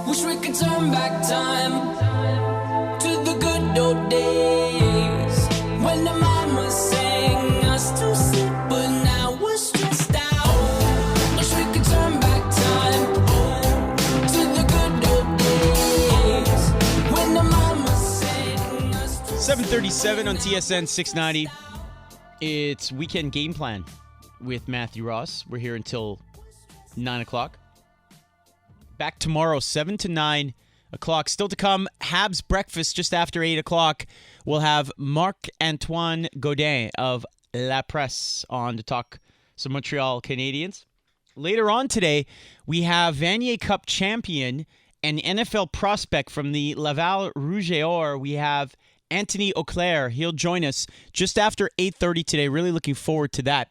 Wish we could turn back time to the good old days when the mama sang us to sleep, but now we're stressed out. Wish we could turn back time to the good old days when the mama sang us to 7:37 on TSN 690. It's Weekend Game Plan with Matthew Ross. We're here until 9 o'clock. Back tomorrow, 7 to 9 o'clock. Still to come, Habs breakfast just after 8 o'clock. We'll have Marc-Antoine Gaudin of La Presse on to talk some Montreal Canadiens. Later on today, we have Vanier Cup champion and NFL prospect from the Laval Rouge et Or. We have Anthony Auclair. He'll join us just after 8:30 today. Really looking forward to that.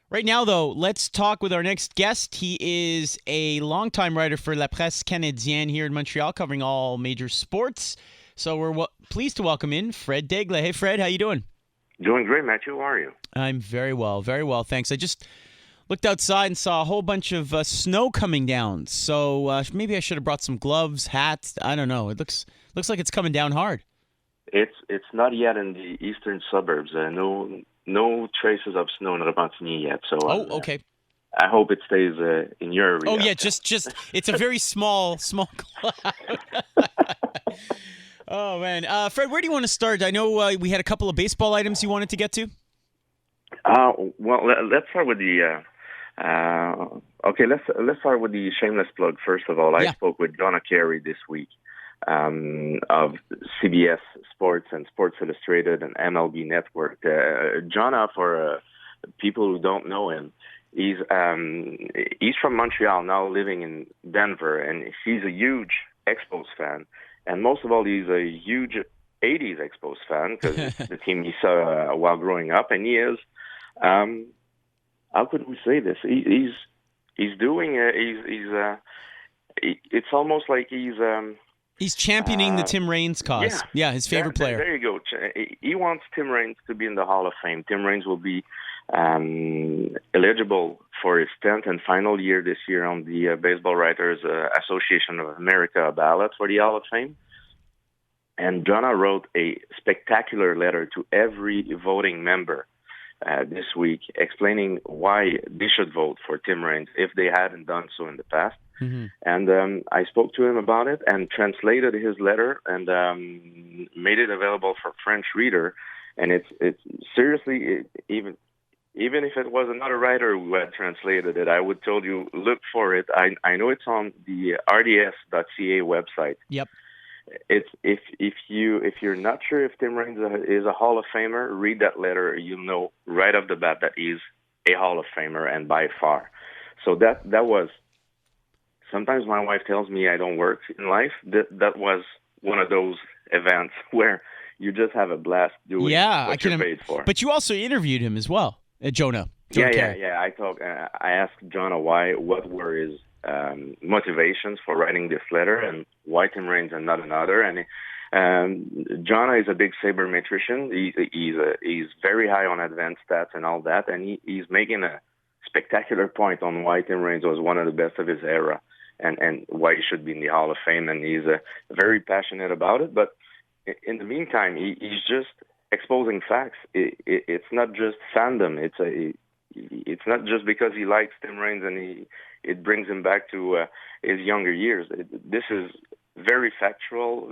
Right now, though, let's talk with our next guest. He is a longtime writer for La Presse Canadienne here in Montreal, covering all major sports. So we're pleased to welcome in Fred Daigle. Hey, Fred, how you doing? Doing great, Matthew. How are you? I'm very well, thanks. I just looked outside and saw a whole bunch of snow coming down. So maybe I should have brought some gloves, hats. I don't know. It looks like it's coming down hard. It's not yet in the eastern suburbs. No traces of snow in Repentigny yet. So okay. I hope it stays in your area. Oh yeah, just it's a very small cloud. Oh man, Fred, where do you want to start? I know we had a couple of baseball items you wanted to get to. Well, let's start with the. Let's start with the shameless plug first of all. I spoke with John Carey this week. Of CBS Sports and Sports Illustrated and MLB Network. Jonah, for people who don't know him, he's from Montreal, now living in Denver, and he's a huge Expos fan. And most of all, he's a huge 80s Expos fan because it's the team he saw while growing up. And he is, how could we say this? He's doing, it's almost like he's championing the Tim Raines cause. Yeah, his favorite player. There you go. He wants Tim Raines to be in the Hall of Fame. Tim Raines will be eligible for his 10th and final year this year on the Baseball Writers Association of America ballot for the Hall of Fame. And Jonah wrote a spectacular letter to every voting member this week explaining why they should vote for Tim Raines if they hadn't done so in the past. Mm-hmm. And I spoke to him about it and translated his letter and made it available for French reader. And it's seriously, even if it was another writer who had translated it, I would tell you, look for it. I know it's on the RDS.ca website. Yep. It's if you're not sure if Tim Raines is a Hall of Famer, read that letter. You'll know right off the bat that he's a Hall of Famer and by far. So that was. Sometimes my wife tells me I don't work in life. That was one of those events where you just have a blast doing what you're paid for. But you also interviewed him as well, Jonah. Yeah. I asked Jonah what were his motivations for writing this letter and why Tim Raines and not another. And Jonah is a big sabermetrician. He's very high on advanced stats and all that, and he's making a spectacular point on why Tim Raines was one of the best of his era. And why he should be in the Hall of Fame, and he's very passionate about it. But in the meantime, he's just exposing facts. It's not just fandom. It's not just because he likes Tim Raines and it brings him back to his younger years. This is very factual.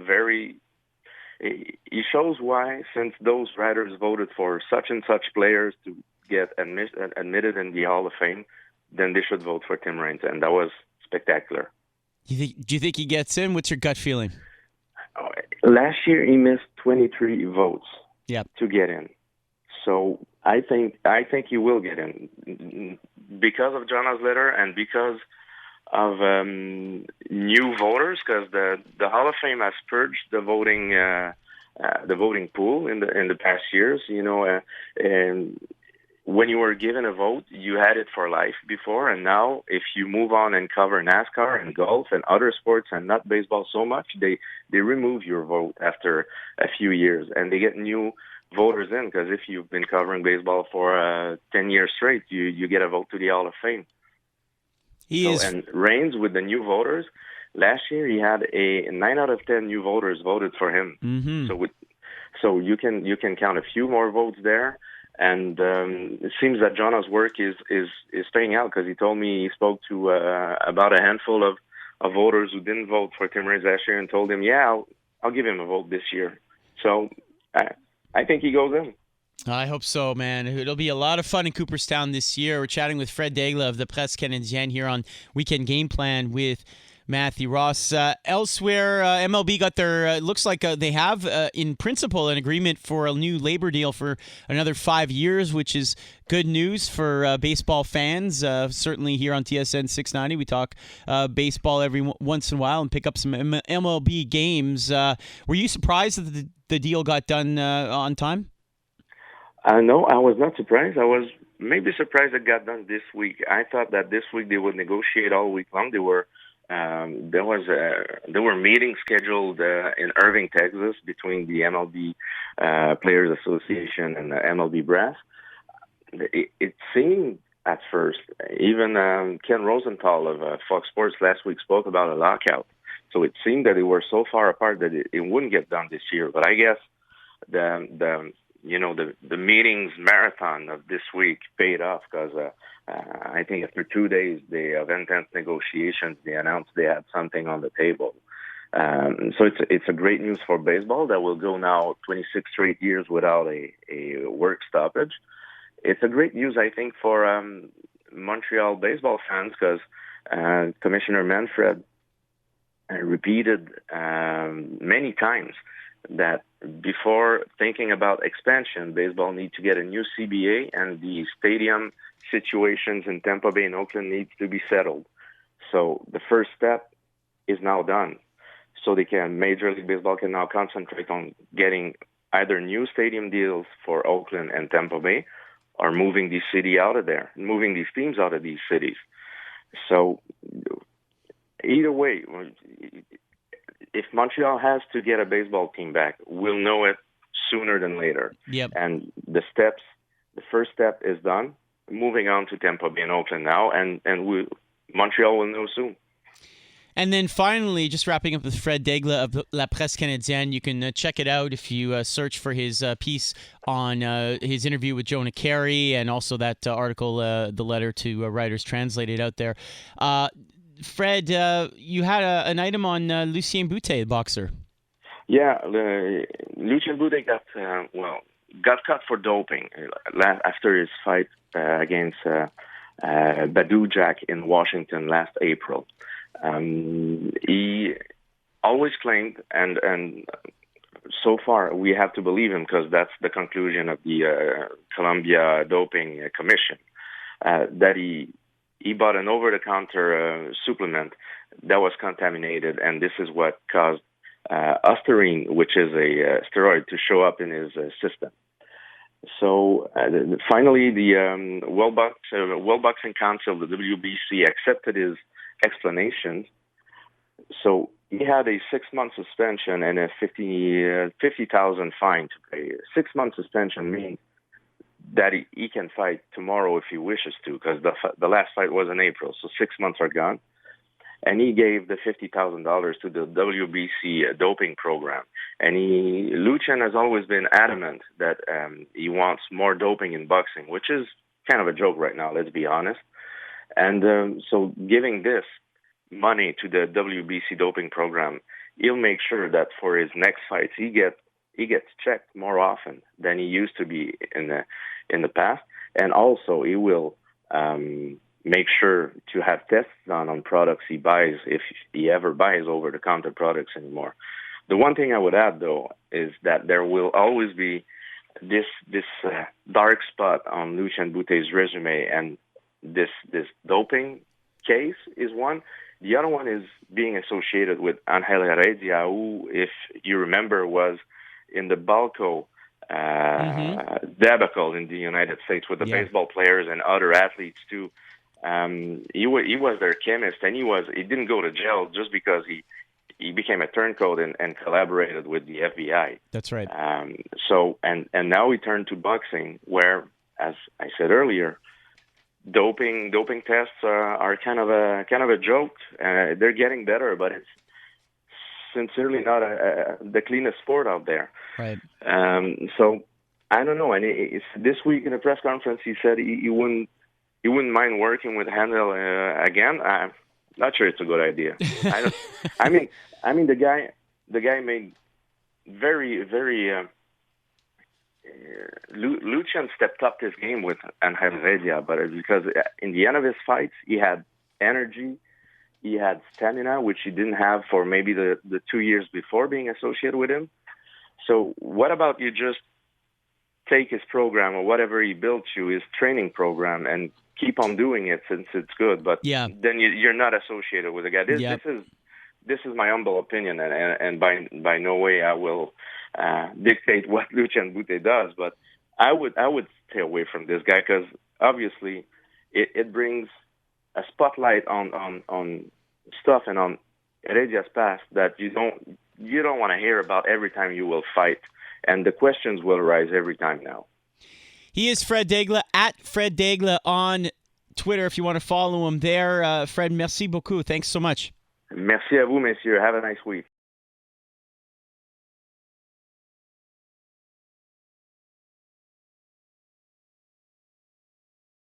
He shows why, since those writers voted for such and such players to get admitted in the Hall of Fame, then they should vote for Tim Raines, and that was spectacular. Do you think he gets in? What's your gut feeling? Last year he missed 23 votes to get in. So I think he will get in because of Jonah's letter and because of new voters. Because the Hall of Fame has purged the voting pool in the past years. And when you were given a vote, you had it for life before, and now if you move on and cover NASCAR and golf and other sports and not baseball so much, they remove your vote after a few years, and they get new voters in, because if you've been covering baseball for 10 years straight, you get a vote to the Hall of Fame. He is. And Reigns, with the new voters, last year he had a 9 out of 10 new voters voted for him. Mm-hmm. So you can count a few more votes there. And it seems that Jona's work is paying out, because he told me he spoke to about a handful of voters who didn't vote for Tim Raines last year, and told him, yeah, I'll give him a vote this year. So I think he goes in. I hope so, man. It'll be a lot of fun in Cooperstown this year. We're chatting with Fred Daigle of the Presse Canadienne here on Weekend Game Plan with Matthew Ross. Elsewhere, MLB got their, looks like they have, in principle, an agreement for a new labor deal for another 5 years, which is good news for baseball fans. Certainly here on TSN 690, we talk baseball every once in a while and pick up some MLB games. Were you surprised that the deal got done on time? No, I was not surprised. I was maybe surprised it got done this week. I thought that this week they would negotiate all week long. There were meetings scheduled in Irving, Texas, between the MLB Players Association and the MLB brass. It seemed at first, even Ken Rosenthal of Fox Sports last week spoke about a lockout. So it seemed that they were so far apart that it wouldn't get done this year. But I guess the meetings marathon of this week paid off, because I think after 2 days of intense negotiations, they announced they had something on the table. So it's a great news for baseball that will go now 26 straight years without a work stoppage. It's a great news, I think, for Montreal baseball fans, because Commissioner Manfred repeated many times that before thinking about expansion, baseball needs to get a new CBA, and the stadium situations in Tampa Bay and Oakland needs to be settled. So the first step is now done. So Major League Baseball can now concentrate on getting either new stadium deals for Oakland and Tampa Bay, or moving these teams out of these cities. So either way, if Montreal has to get a baseball team back, we'll know it sooner than later. Yep. And the first step is done. Moving on to Tampa Bay and Oakland now, and Montreal will know soon. And then finally, just wrapping up with Fred Daigle of La Presse Canadienne. You can check it out if you search for his piece on his interview with Jonah Carey, and also that article, the letter to writers translated out there. Fred, you had an item on Lucien Bute, the boxer. Yeah, Lucien Bute got caught for doping after his fight against Badu Jack in Washington last April. He always claimed, and so far we have to believe him, because that's the conclusion of the Columbia Doping Commission, that he bought an over-the-counter supplement that was contaminated, and this is what caused Ostarine, which is a steroid, to show up in his system. So finally, the World Boxing Council, the WBC, accepted his explanations. So he had a 6-month suspension and a $50,000 fine to pay. 6-month suspension means that he can fight tomorrow if he wishes to, because the last fight was in April, so 6 months are gone. And he gave the $50,000 to the WBC doping program. And Lucien has always been adamant that he wants more doping in boxing, which is kind of a joke right now, let's be honest. And so giving this money to the WBC doping program, he'll make sure that for his next fights, he gets checked more often than he used to be in the past. And also he will make sure to have tests done on products he buys, if he ever buys over-the-counter products anymore. The one thing I would add, though, is that there will always be this dark spot on Lucien Bute's resume, and this doping case is one. The other one is being associated with Angel Heredia, who, if you remember, was in the Balco debacle in the United States with the baseball players and other athletes too. He was their chemist, and he didn't go to jail just because he became a turncoat and collaborated with the FBI. That's right. So now he turned to boxing, where, as I said earlier, doping tests are kind of a joke. They're getting better, but it's sincerely not the cleanest sport out there. Right. So I don't know. And this week in a press conference, he said he wouldn't mind working with Handel again. I'm not sure it's a good idea. I mean, the guy made very. Lucien stepped up his game with Angel Redia, but it's because in the end of his fights, he had energy, he had stamina, which he didn't have for maybe the 2 years before being associated with him. So what about you just take his program or whatever he built you, his training program, and keep on doing it since it's good, but then you're not associated with the guy. This is my humble opinion, and by no way I will dictate what Lucien Bute does, but I would stay away from this guy because obviously it brings a spotlight on stuff and on Heredia's past that you don't want to hear about every time you will fight, and the questions will rise every time now. He is Fred Daigle, at Fred Daigle on Twitter if you want to follow him there. Fred, merci beaucoup. Thanks so much. Merci à vous, messieurs. Have a nice week.